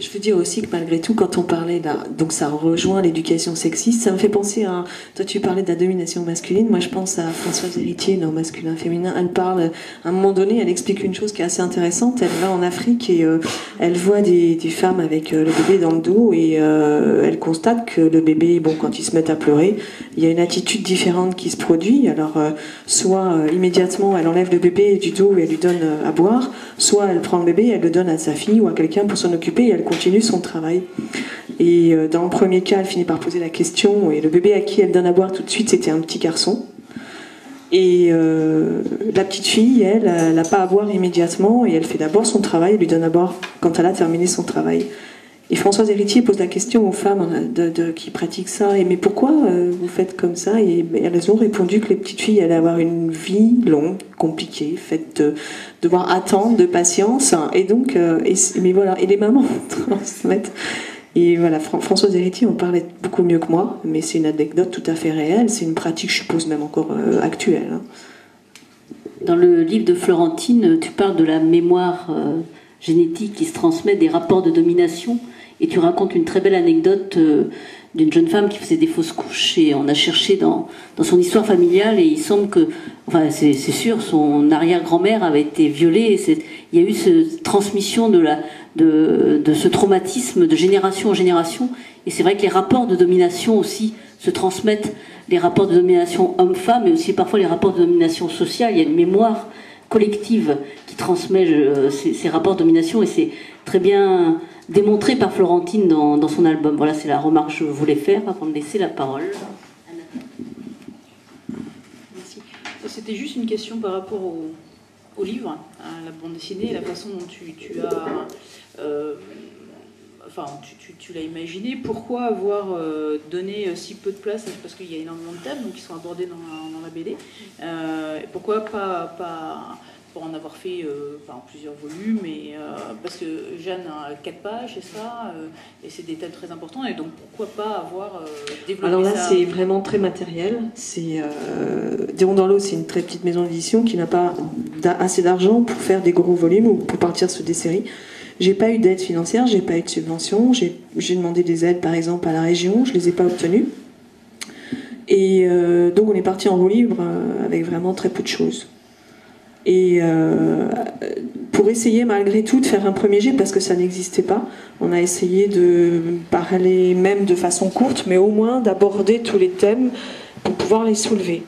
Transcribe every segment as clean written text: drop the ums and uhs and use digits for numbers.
Je veux dire aussi que malgré tout, quand on parlait là, donc ça rejoint l'éducation sexiste, ça me fait penser à, toi tu parlais de la domination masculine, moi je pense à Françoise Héritier dans Masculin Féminin, elle parle, à un moment donné, elle explique une chose qui est assez intéressante, elle va en Afrique et elle voit des femmes avec le bébé dans le dos et elle constate que le bébé, bon, quand ils se mettent à pleurer, il y a une attitude différente qui se produit, alors soit immédiatement elle enlève le bébé du dos et elle lui donne à boire, soit elle prend le bébé et elle le donne à sa fille ou à quelqu'un pour s'en occuper et elle continue son travail. Et dans le premier cas, elle finit par poser la question et le bébé à qui elle donne à boire tout de suite, c'était un petit garçon. Et la petite fille, elle n'a pas à boire immédiatement et elle fait d'abord son travail, elle lui donne à boire quand elle a terminé son travail. Et Françoise Héritier pose la question aux femmes qui pratiquent ça, et mais pourquoi vous faites comme ça? Et elles ont répondu que les petites filles allaient avoir une vie longue, compliquée, faite de devoir attendre, de patience, et donc, mais voilà, et les mamans transmettent. Et voilà, Françoise Héritier en parlait beaucoup mieux que moi, mais c'est une anecdote tout à fait réelle, c'est une pratique, je suppose, même encore actuelle. Hein. Dans le livre de Florentine, tu parles de la mémoire génétique qui se transmet, des rapports de domination, et tu racontes une très belle anecdote d'une jeune femme qui faisait des fausses couches, et on a cherché dans son histoire familiale, et il semble que, enfin c'est sûr, son arrière-grand-mère avait été violée, et il y a eu cette transmission de ce traumatisme de génération en génération, et c'est vrai que les rapports de domination aussi se transmettent, les rapports de domination homme-femme, mais aussi parfois les rapports de domination sociale. Il y a une mémoire collective qui transmet ces rapports de domination, et c'est très bien démontré par Florentine dans son album. Voilà, c'est la remarque que je voulais faire avant de laisser la parole. Merci. C'était juste une question par rapport au livre, à la bande dessinée, la façon dont tu as... enfin, tu l'as imaginé. Pourquoi avoir donné si peu de place? Parce qu'il y a énormément de thèmes qui sont abordés dans la BD. Pourquoi pas pour en avoir fait en plusieurs volumes, parce que Jeanne a 4 pages, et ça, et c'est des thèmes très importants, et donc pourquoi pas avoir développé ça? Alors là, c'est vraiment très matériel. Déon dans l'eau, c'est une très petite maison d'édition qui n'a pas assez d'argent pour faire des gros volumes ou pour partir sur des séries. J'ai pas eu d'aide financière, j'ai pas eu de subvention, j'ai demandé des aides par exemple à la région, je les ai pas obtenues. Et donc on est parti en roue libre avec vraiment très peu de choses. Et pour essayer malgré tout de faire un premier jet, parce que ça n'existait pas, on a essayé de parler même de façon courte, mais au moins d'aborder tous les thèmes pour pouvoir les soulever.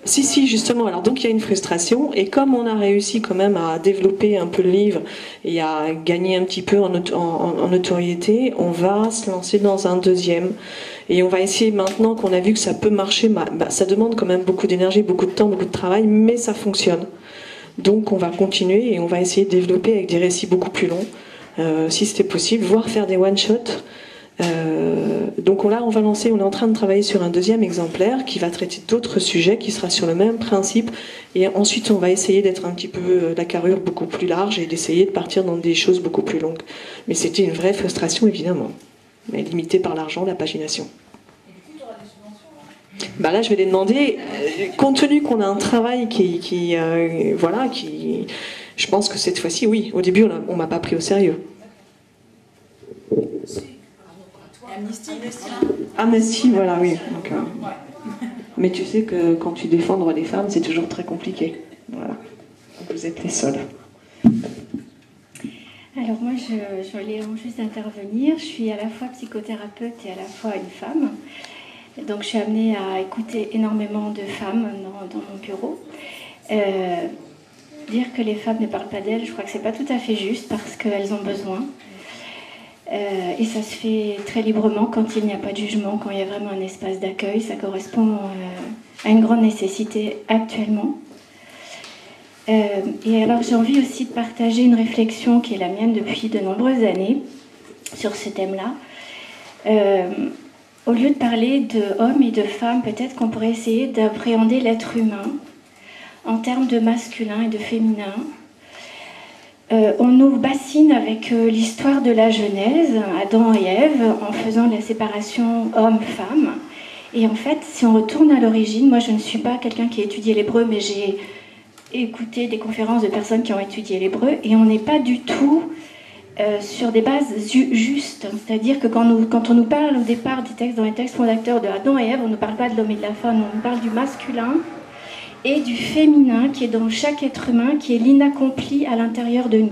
Si, justement. Alors, donc, il y a une frustration. Et comme on a réussi quand même à développer un peu le livre et à gagner un petit peu en notoriété, on va se lancer dans un deuxième. Et on va essayer, maintenant qu'on a vu que ça peut marcher, ça demande quand même beaucoup d'énergie, beaucoup de temps, beaucoup de travail, mais ça fonctionne. Donc, on va continuer et on va essayer de développer avec des récits beaucoup plus longs, si c'était possible, voire faire des one-shots. Donc là, on est en train de travailler sur un deuxième exemplaire qui va traiter d'autres sujets, qui sera sur le même principe, et ensuite on va essayer d'être un petit peu la carrure beaucoup plus large et d'essayer de partir dans des choses beaucoup plus longues. Mais c'était une vraie frustration évidemment, mais limitée par l'argent, la pagination. Et du coup, tu auras des subventions? Là, je vais les demander, compte tenu qu'on a un travail je pense que cette fois-ci, oui. Au début, on m'a pas pris au sérieux. Amnesty, voilà, oui. Donc, mais tu sais que quand tu défends le droit des femmes, c'est toujours très compliqué. Voilà. Vous êtes les seuls. Alors moi, je voulais juste intervenir. Je suis à la fois psychothérapeute et à la fois une femme. Donc je suis amenée à écouter énormément de femmes dans mon bureau. Dire que les femmes ne parlent pas d'elles, je crois que c'est pas tout à fait juste parce qu'elles ont besoin. Et ça se fait très librement quand il n'y a pas de jugement, quand il y a vraiment un espace d'accueil. Ça correspond à une grande nécessité actuellement. Et alors j'ai envie aussi de partager une réflexion qui est la mienne depuis de nombreuses années sur ce thème-là. Au lieu de parler d'hommes et de femmes, peut-être qu'on pourrait essayer d'appréhender l'être humain en termes de masculin et de féminin. On nous bassine avec l'histoire de la Genèse, Adam et Ève, en faisant la séparation homme-femme. Et en fait, si on retourne à l'origine, moi je ne suis pas quelqu'un qui a étudié l'hébreu, mais j'ai écouté des conférences de personnes qui ont étudié l'hébreu, et on n'est pas du tout sur des bases justes. C'est-à-dire que quand on nous parle au départ des textes, dans les textes fondateurs de Adam et Ève, on ne parle pas de l'homme et de la femme, on nous parle du masculin et du féminin qui est dans chaque être humain, qui est l'inaccompli à l'intérieur de nous,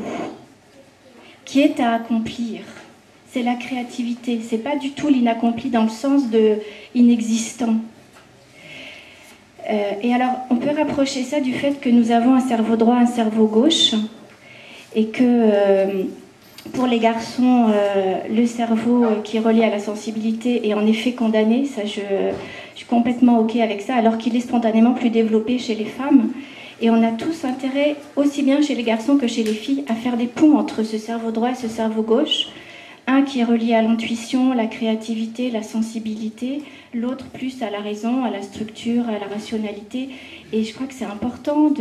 qui est à accomplir. C'est la créativité, c'est pas du tout l'inaccompli dans le sens de inexistant. Et alors, on peut rapprocher ça du fait que nous avons un cerveau droit, un cerveau gauche, et que pour les garçons, le cerveau qui est relié à la sensibilité est en effet condamné. Ça, je suis complètement OK avec ça, alors qu'il est spontanément plus développé chez les femmes. Et on a tous intérêt, aussi bien chez les garçons que chez les filles, à faire des ponts entre ce cerveau droit et ce cerveau gauche. Un qui est relié à l'intuition, la créativité, la sensibilité, l'autre plus à la raison, à la structure, à la rationalité. Et je crois que c'est important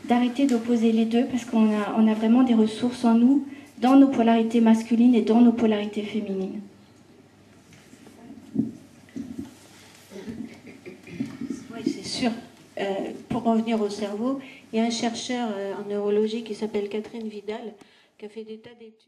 d'arrêter d'opposer les deux, parce qu'on a vraiment des ressources en nous, dans nos polarités masculines et dans nos polarités féminines. Oui, c'est sûr. Pour revenir au cerveau, il y a un chercheur en neurologie qui s'appelle Catherine Vidal, qui a fait des tas d'études.